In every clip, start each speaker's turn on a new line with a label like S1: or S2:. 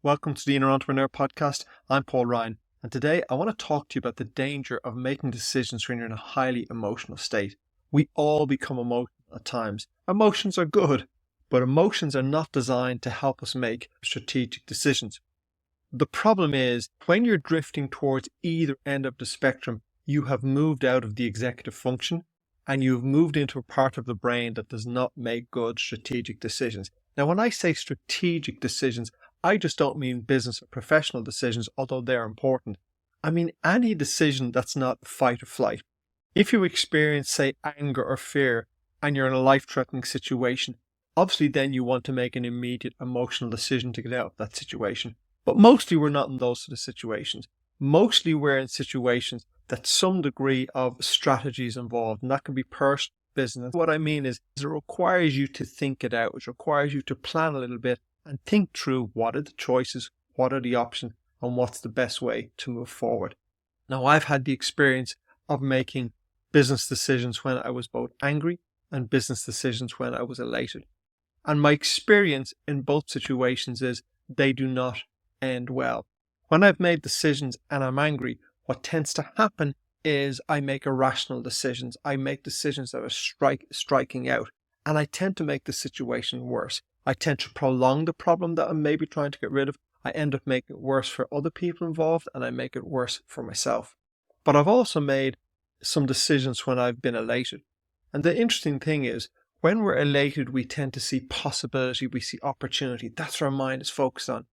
S1: Welcome to the Inner Entrepreneur Podcast. I'm Paul Ryan, and today I want to talk to you about the danger of making decisions when you're in a highly emotional state. We all become emotional at times. Emotions are good, but emotions are not designed to help us make strategic decisions. The problem is, when you're drifting towards either end of the spectrum, you have moved out of the executive function and you've moved into a part of the brain that does not make good strategic decisions. Now, when I say strategic decisions, I just don't mean business or professional decisions, although they're important. I mean any decision that's not fight or flight. If you experience, say, anger or fear, and you're in a life-threatening situation, obviously then you want to make an immediate emotional decision to get out of that situation. But mostly we're not in those sort of situations. Mostly we're in situations that some degree of strategy is involved, and that can be personal, business. What I mean is it requires you to think it out. It requires you to plan a little bit and think through what are the choices, what are the options, and what's the best way to move forward. Now, I've had the experience of making business decisions when I was both angry and business decisions when I was elated. And my experience in both situations is they do not end well. When I've made decisions and I'm angry, what tends to happen is I make irrational decisions. I make decisions that are striking out, and I tend to make the situation worse. I tend to prolong the problem that I'm maybe trying to get rid of. I end up making it worse for other people involved, and I make it worse for myself. But I've also made some decisions when I've been elated. And the interesting thing is, when we're elated, we tend to see possibility, we see opportunity. That's what our mind is focused on.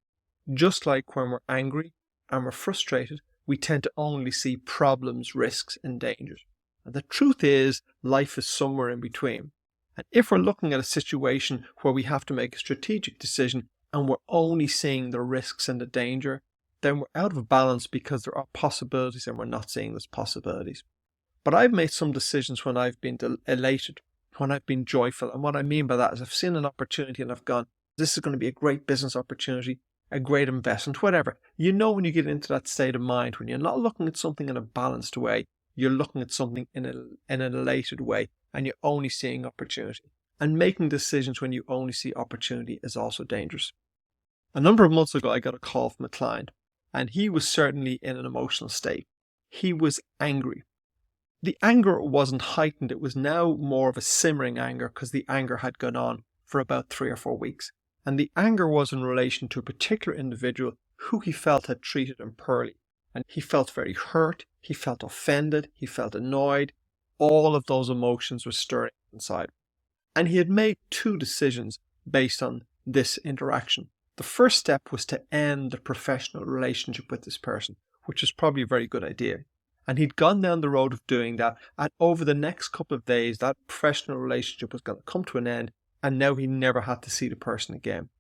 S1: Just like when we're angry and we're frustrated, we tend to only see problems, risks, and dangers. And the truth is, life is somewhere in between. And if we're looking at a situation where we have to make a strategic decision and we're only seeing the risks and the danger, then we're out of balance because there are possibilities and we're not seeing those possibilities. But I've made some decisions when I've been elated, when I've been joyful. And what I mean by that is I've seen an opportunity and I've gone, this is going to be a great business opportunity, a great investment, whatever. You know, when you get into that state of mind, when you're not looking at something in a balanced way, you're looking at something in an elated way, and you're only seeing opportunity. And making decisions when you only see opportunity is also dangerous. A number of months ago, I got a call from a client, and he was certainly in an emotional state. He was angry. The anger wasn't heightened. It was now more of a simmering anger because the anger had gone on for about 3 or 4 weeks. And the anger was in relation to a particular individual who he felt had treated him poorly. And he felt very hurt, he felt offended, he felt annoyed. All of those emotions were stirring inside. And he had made 2 decisions based on this interaction. The first step was to end the professional relationship with this person, which is probably a very good idea. And he'd gone down the road of doing that, and over the next couple of days, that professional relationship was going to come to an end, and now he never had to see the person again.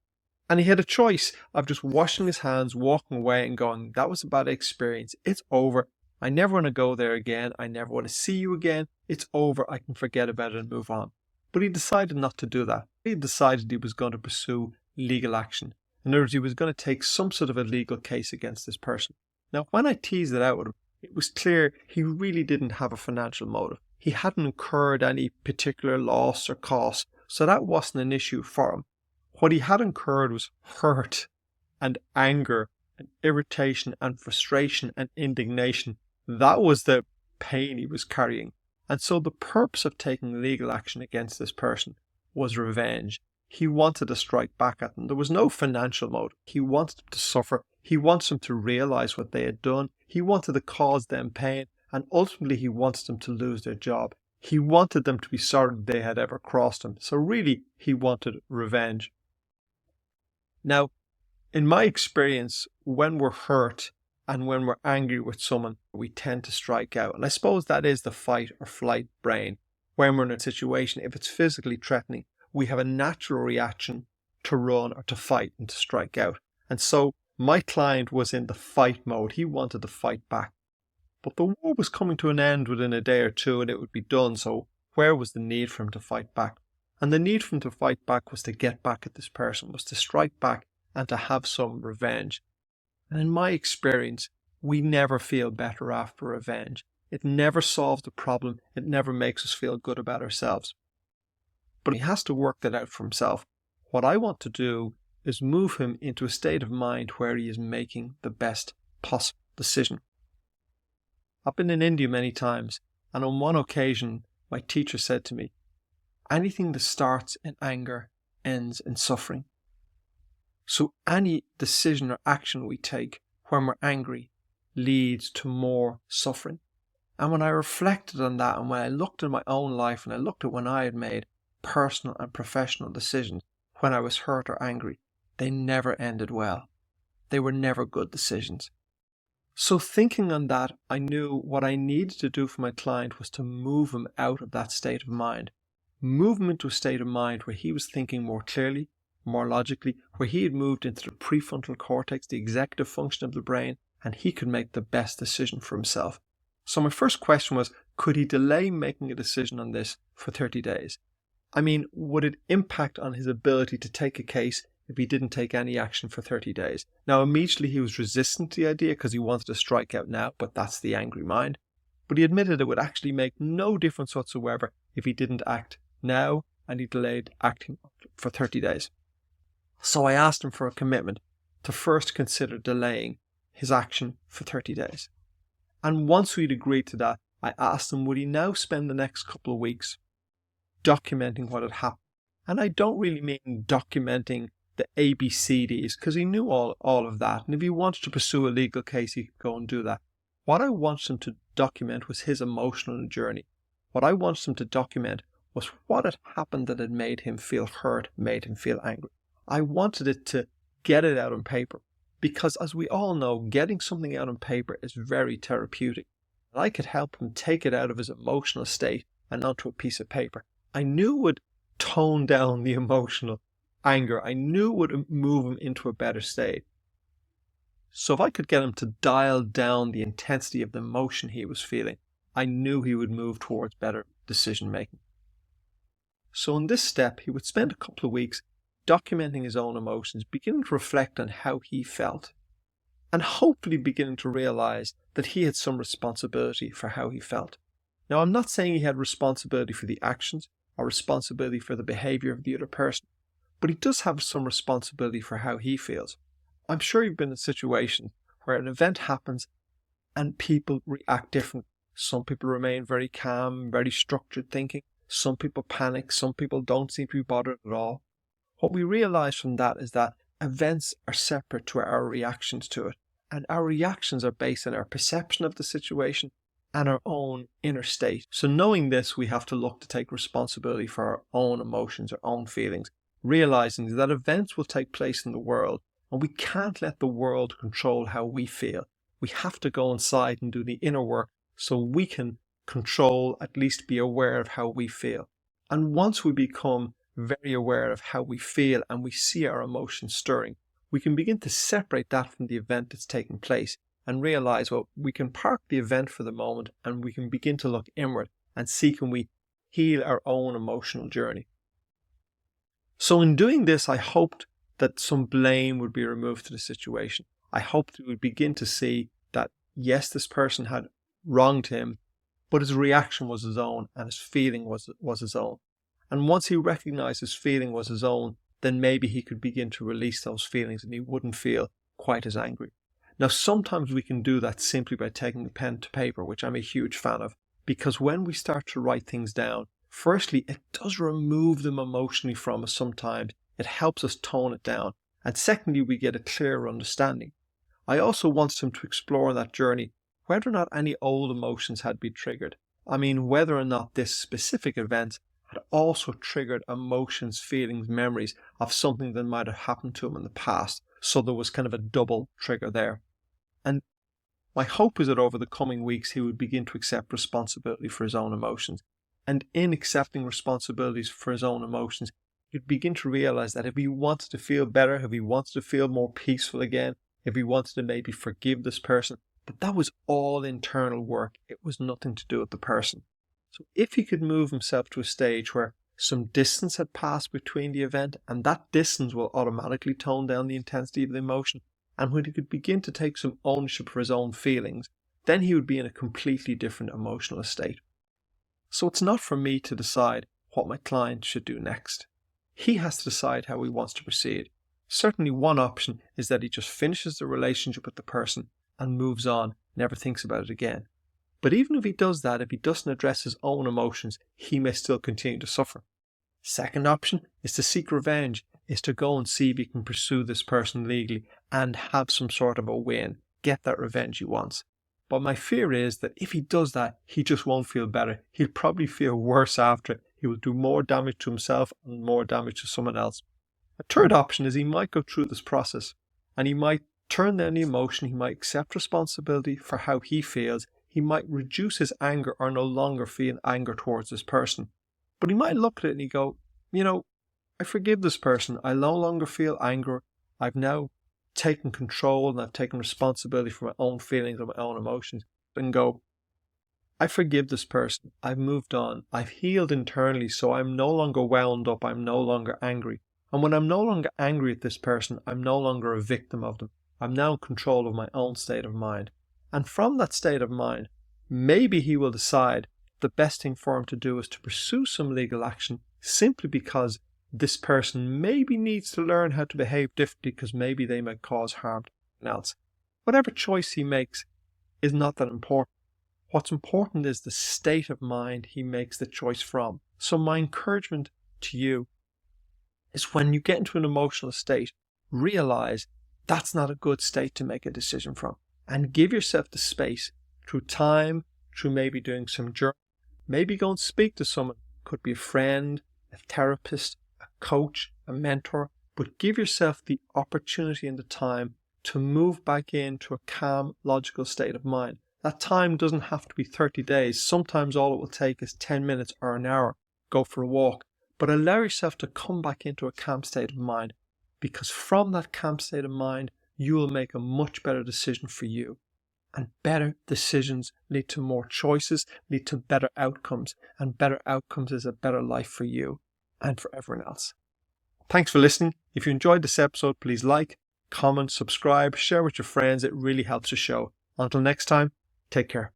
S1: And he had a choice of just washing his hands, walking away and going, that was a bad experience. It's over. I never want to go there again. I never want to see you again. It's over. I can forget about it and move on. But he decided not to do that. He decided he was going to pursue legal action. In other words, he was going to take some sort of a legal case against this person. Now, when I teased it out with him, it was clear he really didn't have a financial motive. He hadn't incurred any particular loss or cost, so that wasn't an issue for him. What he had incurred was hurt and anger and irritation and frustration and indignation. That was the pain he was carrying. And so the purpose of taking legal action against this person was revenge. He wanted to strike back at them. There was no financial motive. He wanted them to suffer. He wanted them to realize what they had done. He wanted to cause them pain. And ultimately, he wanted them to lose their job. He wanted them to be sorry they had ever crossed him. So really, he wanted revenge. Now, in my experience, when we're hurt and when we're angry with someone, we tend to strike out. And I suppose that is the fight or flight brain. When we're in a situation, if it's physically threatening, we have a natural reaction to run or to fight and to strike out. And so my client was in the fight mode. He wanted to fight back. But the war was coming to an end within a day or 2 and it would be done. So where was the need for him to fight back? And the need for him to fight back was to get back at this person, was to strike back and to have some revenge. And in my experience, we never feel better after revenge. It never solves the problem. It never makes us feel good about ourselves. But he has to work that out for himself. What I want to do is move him into a state of mind where he is making the best possible decision. I've been in India many times, and on one occasion my teacher said to me, anything that starts in anger ends in suffering. So any decision or action we take when we're angry leads to more suffering. And when I reflected on that, and when I looked at my own life, and I looked at when I had made personal and professional decisions when I was hurt or angry, they never ended well. They were never good decisions. So thinking on that, I knew what I needed to do for my client was to move him out of that state of mind. Move him into a state of mind where he was thinking more clearly, more logically, where he had moved into the prefrontal cortex, the executive function of the brain, and he could make the best decision for himself. So my first question was, could he delay making a decision on this for 30 days? I mean, would it impact on his ability to take a case if he didn't take any action for 30 days? Now, immediately he was resistant to the idea because he wanted to strike out now, but that's the angry mind. But he admitted it would actually make no difference whatsoever if he didn't act now, and he delayed acting for 30 days. So I asked him for a commitment to first consider delaying his action for 30 days. And once we'd agreed to that, I asked him would he now spend the next couple of weeks documenting what had happened. And I don't really mean documenting the ABCDs, because he knew all of that. And if he wanted to pursue a legal case, he could go and do that. What I wanted him to document was his emotional journey. What I wanted him to document was what had happened that had made him feel hurt, made him feel angry. I wanted it to get it out on paper, because as we all know, getting something out on paper is very therapeutic. And I could help him take it out of his emotional state and onto a piece of paper. I knew it would tone down the emotional anger. I knew it would move him into a better state. So if I could get him to dial down the intensity of the emotion he was feeling, I knew he would move towards better decision making. So in this step, he would spend a couple of weeks documenting his own emotions, beginning to reflect on how he felt, and hopefully beginning to realize that he had some responsibility for how he felt. Now, I'm not saying he had responsibility for the actions or responsibility for the behavior of the other person, but he does have some responsibility for how he feels. I'm sure you've been in situations where an event happens and people react differently. Some people remain very calm, very structured thinking. Some people panic. Some people don't seem to be bothered at all. What we realize from that is that events are separate to our reactions to it. And our reactions are based on our perception of the situation and our own inner state. So knowing this, we have to look to take responsibility for our own emotions, our own feelings, realizing that events will take place in the world, and we can't let the world control how we feel. We have to go inside and do the inner work so we can control, at least be aware of how we feel. And once we become very aware of how we feel and we see our emotions stirring, we can begin to separate that from the event that's taking place and realize, well, we can park the event for the moment and we can begin to look inward and see can we heal our own emotional journey. So in doing this, I hoped that some blame would be removed to the situation. I hoped we would begin to see that, yes, this person had wronged him, but his reaction was his own and his feeling was his own. And once he recognized his feeling was his own, then maybe he could begin to release those feelings and he wouldn't feel quite as angry. Now, sometimes we can do that simply by taking the pen to paper, which I'm a huge fan of, because when we start to write things down, firstly, it does remove them emotionally from us sometimes. It helps us tone it down. And secondly, we get a clearer understanding. I also wanted him to explore on that journey whether or not any old emotions had been triggered. I mean, whether or not this specific event had also triggered emotions, feelings, memories of something that might have happened to him in the past. So there was kind of a double trigger there. And my hope is that over the coming weeks, he would begin to accept responsibility for his own emotions. And in accepting responsibilities for his own emotions, he'd begin to realize that if he wanted to feel better, if he wanted to feel more peaceful again, if he wanted to maybe forgive this person, that was all internal work. It was nothing to do with the person. So if he could move himself to a stage where some distance had passed between the event, and that distance will automatically tone down the intensity of the emotion, and when he could begin to take some ownership for his own feelings, then he would be in a completely different emotional state. So it's not for me to decide what my client should do next. He has to decide how he wants to proceed. Certainly one option is that he just finishes the relationship with the person and moves on, never thinks about it again. But even if he does that, if he doesn't address his own emotions, he may still continue to suffer. Second option is to seek revenge, is to go and see if he can pursue this person legally and have some sort of a win, get that revenge he wants. But my fear is that if he does that, he just won't feel better. He'll probably feel worse after it. He will do more damage to himself and more damage to someone else. A third option is he might go through this process and he might turn down the emotion, he might accept responsibility for how he feels, he might reduce his anger or no longer feel anger towards this person. But he might look at it and he go, I forgive this person, I no longer feel anger, I've now taken control and I've taken responsibility for my own feelings and my own emotions, and go, I forgive this person, I've moved on, I've healed internally, so I'm no longer wound up, I'm no longer angry. And when I'm no longer angry at this person, I'm no longer a victim of them. I'm now in control of my own state of mind. And from that state of mind, maybe he will decide the best thing for him to do is to pursue some legal action simply because this person maybe needs to learn how to behave differently because maybe they might cause harm to someone else. Whatever choice he makes is not that important. What's important is the state of mind he makes the choice from. So my encouragement to you is when you get into an emotional state, realize that's not a good state to make a decision from. And give yourself the space through time, through maybe doing some journaling, maybe go and speak to someone. Could be a friend, a therapist, a coach, a mentor, but give yourself the opportunity and the time to move back into a calm, logical state of mind. That time doesn't have to be 30 days. Sometimes all it will take is 10 minutes or an hour. Go for a walk. But allow yourself to come back into a calm state of mind, because from that calm state of mind, you will make a much better decision for you. And better decisions lead to more choices, lead to better outcomes. And better outcomes is a better life for you and for everyone else. Thanks for listening. If you enjoyed this episode, please like, comment, subscribe, share with your friends. It really helps the show. Until next time, take care.